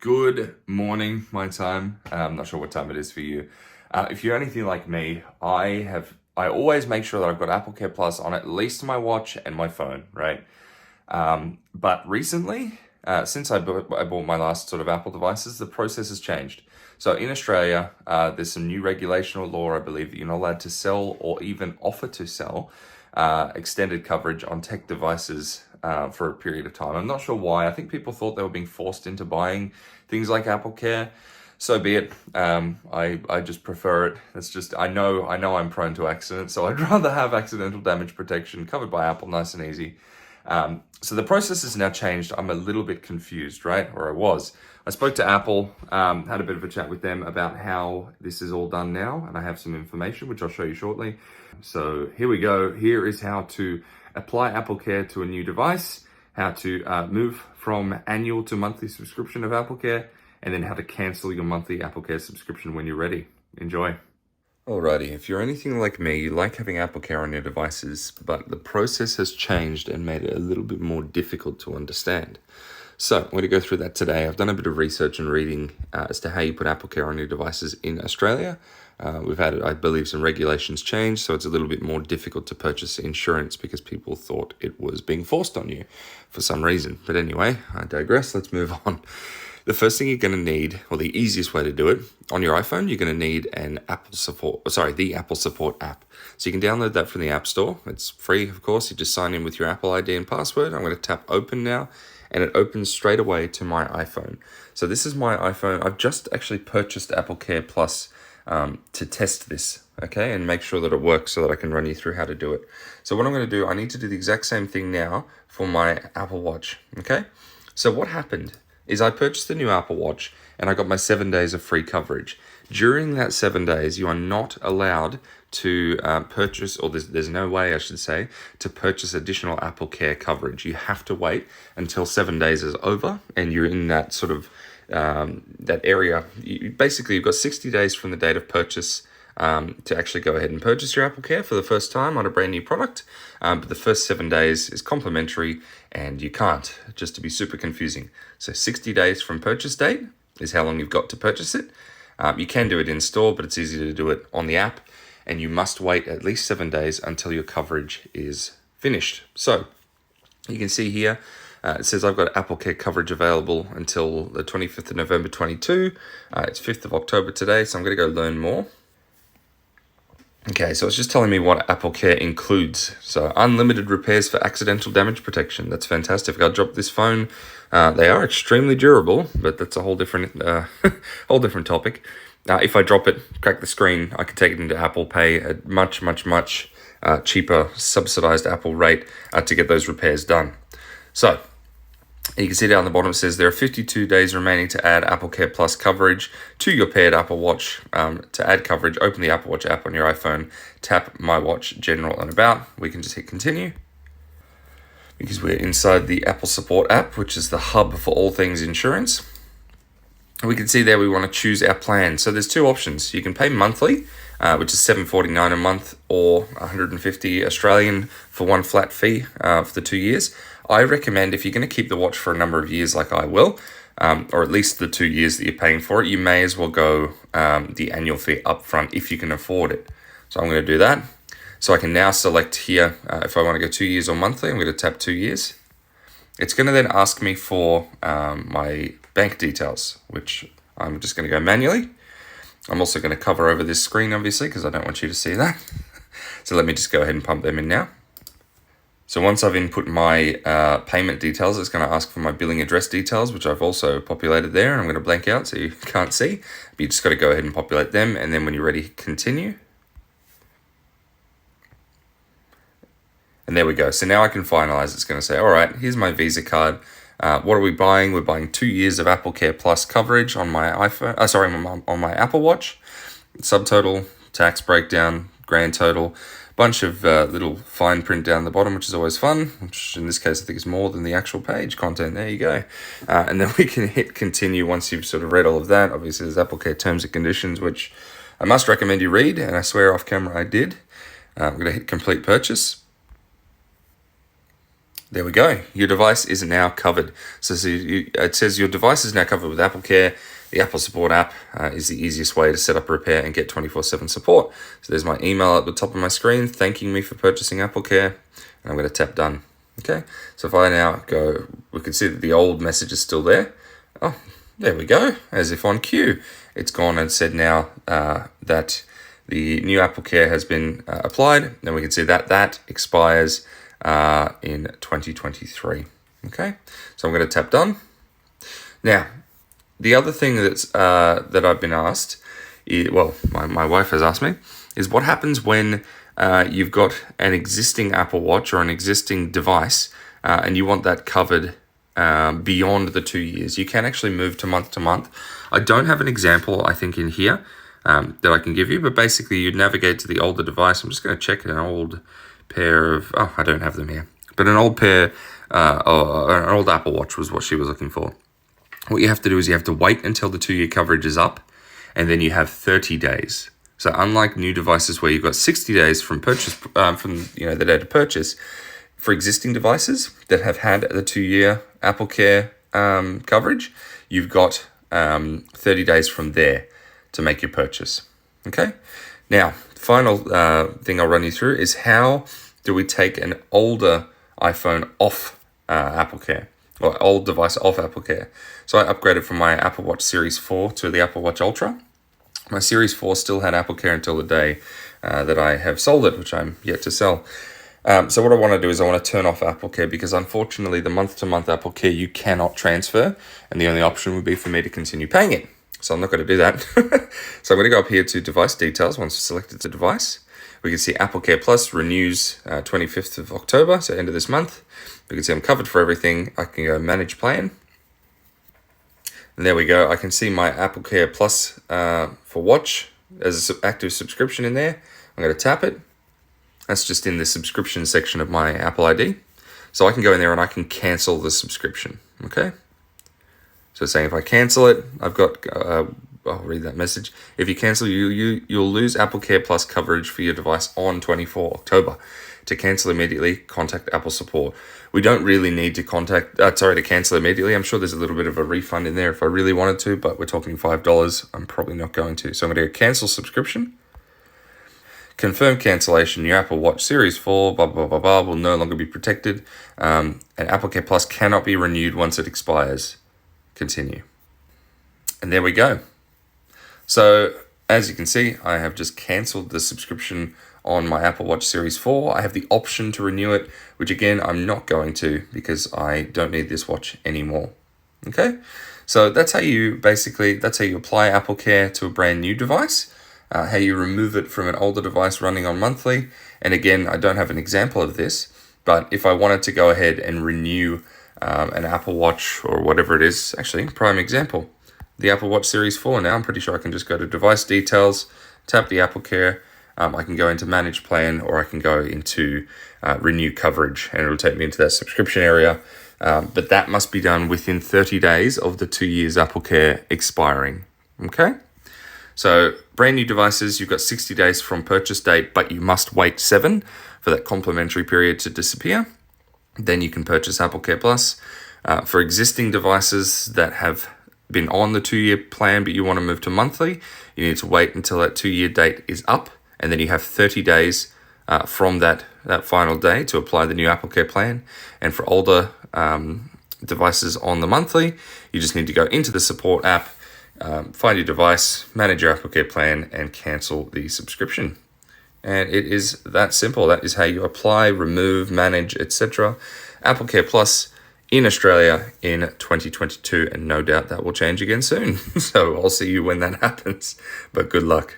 Good morning, my time. I'm not sure what time it is for you. If you're anything like me, I always make sure that I've got AppleCare Plus on at least my watch and my phone, right? But recently, since I bought my last sort of Apple devices, the process has changed. So in Australia, there's some new regulation or law, I believe, that you're not allowed to sell or even offer to sell extended coverage on tech devices for a period of time. I'm not sure why. I think people thought they were being forced into buying things like AppleCare. So be it. I just prefer it. It's just I know I'm prone to accidents, so I'd rather have accidental damage protection covered by Apple, nice and easy. So the process has now changed. I'm a little bit confused, right? Or I was. I spoke to Apple, had a bit of a chat with them about how this is all done now, and I have some information which I'll show you shortly. So here we go. Here is how to apply AppleCare to a new device, how to move from annual to monthly subscription of AppleCare, and then how to cancel your monthly AppleCare subscription when you're ready. Enjoy. Alrighty, if you're anything like me, you like having AppleCare on your devices, but the process has changed and made it a little bit more difficult to understand. So I'm going to go through that today. I've done a bit of research and reading as to how you put AppleCare on your devices in Australia. We've had, I believe, some regulations change, so it's a little bit more difficult to purchase insurance because people thought it was being forced on you for some reason. But anyway, I digress. Let's move on. The first thing you're going to need, or the easiest way to do it, on your iPhone, you're going to need the Apple Support app. So you can download that from the App Store. It's free, of course. You just sign in with your Apple ID and password. I'm going to tap Open now, and it opens straight away to my iPhone. So this is my iPhone. I've just actually purchased AppleCare Plus to test this, okay, and make sure that it works so that I can run you through how to do it. So what I'm going to do, I need to do the exact same thing now for my Apple Watch, okay? So what happened is I purchased the new Apple Watch and I got my 7 days of free coverage. During that 7 days, you are not allowed to purchase, or there's no way, I should say, to purchase additional AppleCare coverage. You have to wait until 7 days is over and you're in that sort of that area. You've got 60 days from the date of purchase to actually go ahead and purchase your AppleCare for the first time on a brand new product. But the first 7 days is complimentary and you can't, just to be super confusing. So 60 days from purchase date is how long you've got to purchase it. You can do it in store, but it's easier to do it on the app. And you must wait at least 7 days until your coverage is finished. So you can see here, it says I've got AppleCare coverage available until the 25th of November 22. It's 5th of October today, so I'm going to go learn more. Okay, so it's just telling me what AppleCare includes. So unlimited repairs for accidental damage protection. That's fantastic. If I drop this phone, they are extremely durable, but that's a whole different topic. If I drop it, crack the screen, I can take it into Apple Pay at much cheaper subsidized Apple rate to get those repairs done. So you can see down the bottom it says there are 52 days remaining to add AppleCare Plus coverage to your paired Apple Watch. To add coverage, open the Apple Watch app on your iPhone, tap My Watch, General and About. We can just hit continue because we're inside the Apple Support app, which is the hub for all things insurance. We can see there we want to choose our plan. So there's two options. You can pay monthly, which is $7.49 a month, or 150 Australian for one flat fee for the 2 years. I recommend if you're going to keep the watch for a number of years like I will, or at least the 2 years that you're paying for it, you may as well go the annual fee up front if you can afford it. So I'm going to do that. So I can now select here if I want to go 2 years or monthly. I'm going to tap 2 years. It's going to then ask me for my bank details, which I'm just going to go manually. I'm also going to cover over this screen, obviously, because I don't want you to see that. So let me just go ahead and pump them in now. So once I've input my payment details, it's going to ask for my billing address details, which I've also populated there. And I'm going to blank out so you can't see. But you just got to go ahead and populate them. And then when you're ready, continue. And there we go. So now I can finalize. It's going to say, all right, here's my Visa card. What are we buying? We're buying 2 years of AppleCare Plus coverage on my on my Apple Watch. Subtotal, tax breakdown, grand total, bunch of little fine print down the bottom, which is always fun, which in this case I think is more than the actual page content. There you go. And then we can hit continue once you've sort of read all of that. Obviously there's AppleCare terms and conditions, which I must recommend you read, and I swear off camera I did. I'm going to hit complete purchase. There we go. Your device is now covered. So it says your device is now covered with AppleCare. The Apple Support app is the easiest way to set up, repair, and get 24/7 support. So there's my email at the top of my screen thanking me for purchasing AppleCare. And I'm going to tap done. Okay. So if I now go, we can see that the old message is still there. Oh, there we go. As if on cue. It's gone and said now that the new AppleCare has been applied. Then we can see that that expires in 2023. Okay, so I'm going to tap done. Now, the other thing that I've been asked, my wife has asked me, is what happens when you've got an existing Apple Watch or an existing device and you want that covered beyond the 2 years. You can actually move to month. I don't have an example, I think, in here that I can give you, but basically you'd navigate to the older device. I'm just going to check an old pair of, I don't have them here, but an old pair, an old Apple Watch was what she was looking for. What you have to do is you have to wait until the 2-year coverage is up, and then you have 30 days. So unlike new devices where you've got 60 days from purchase, from the date of purchase, for existing devices that have had the 2-year AppleCare coverage, you've got 30 days from there to make your purchase. Okay. Now, final thing I'll run you through is how do we take an older iPhone off AppleCare, or old device off AppleCare. So I upgraded from my Apple Watch Series 4 to the Apple Watch Ultra. My Series 4 still had AppleCare until the day that I have sold it, which I'm yet to sell. So what I want to do is I want to turn off AppleCare because unfortunately the month-to-month AppleCare you cannot transfer, and the only option would be for me to continue paying it. So I'm not going to do that. So I'm going to go up here to device details. Once selected the device, we can see AppleCare Plus renews 25th of October, so end of this month. We can see I'm covered for everything. I can go manage plan. And there we go. I can see my AppleCare Plus for watch as an active subscription in there. I'm going to tap it. That's just in the subscription section of my Apple ID. So I can go in there and I can cancel the subscription. Okay. So it's saying if I cancel it, I've got, I'll read that message. If you cancel, you'll lose AppleCare Plus coverage for your device on 24 October. To cancel immediately, contact Apple support. We don't really need to to cancel immediately. I'm sure there's a little bit of a refund in there if I really wanted to, but we're talking $5. I'm probably not going to. So I'm going to go cancel subscription. Confirm cancellation. Your Apple Watch Series 4, blah, blah, blah, blah, will no longer be protected. And AppleCare Plus cannot be renewed once it expires. Continue. And there we go. So as you can see, I have just cancelled the subscription on my Apple Watch Series 4. I have the option to renew it, which again, I'm not going to because I don't need this watch anymore. Okay. So that's how you apply AppleCare to a brand new device, how you remove it from an older device running on monthly. And again, I don't have an example of this, but if I wanted to go ahead and renew an Apple Watch or whatever it is, actually, prime example, the Apple Watch Series 4 now, I'm pretty sure I can just go to device details, tap the AppleCare, I can go into manage plan, or I can go into renew coverage, and it'll take me into that subscription area. But that must be done within 30 days of the 2 years AppleCare expiring. Okay? So brand new devices, you've got 60 days from purchase date, but you must wait 7 for that complimentary period to disappear. Then you can purchase AppleCare Plus. For existing devices that have been on the 2-year plan, but you want to move to monthly, you need to wait until that 2-year date is up, and then you have 30 days from that final day to apply the new AppleCare plan. And for older devices on the monthly, you just need to go into the support app, find your device, manage your AppleCare plan, and cancel the subscription. And it is that simple. That is how you apply, remove, manage, etc. AppleCare Plus in Australia in 2022, and no doubt that will change again soon. So I'll see you when that happens, but good luck.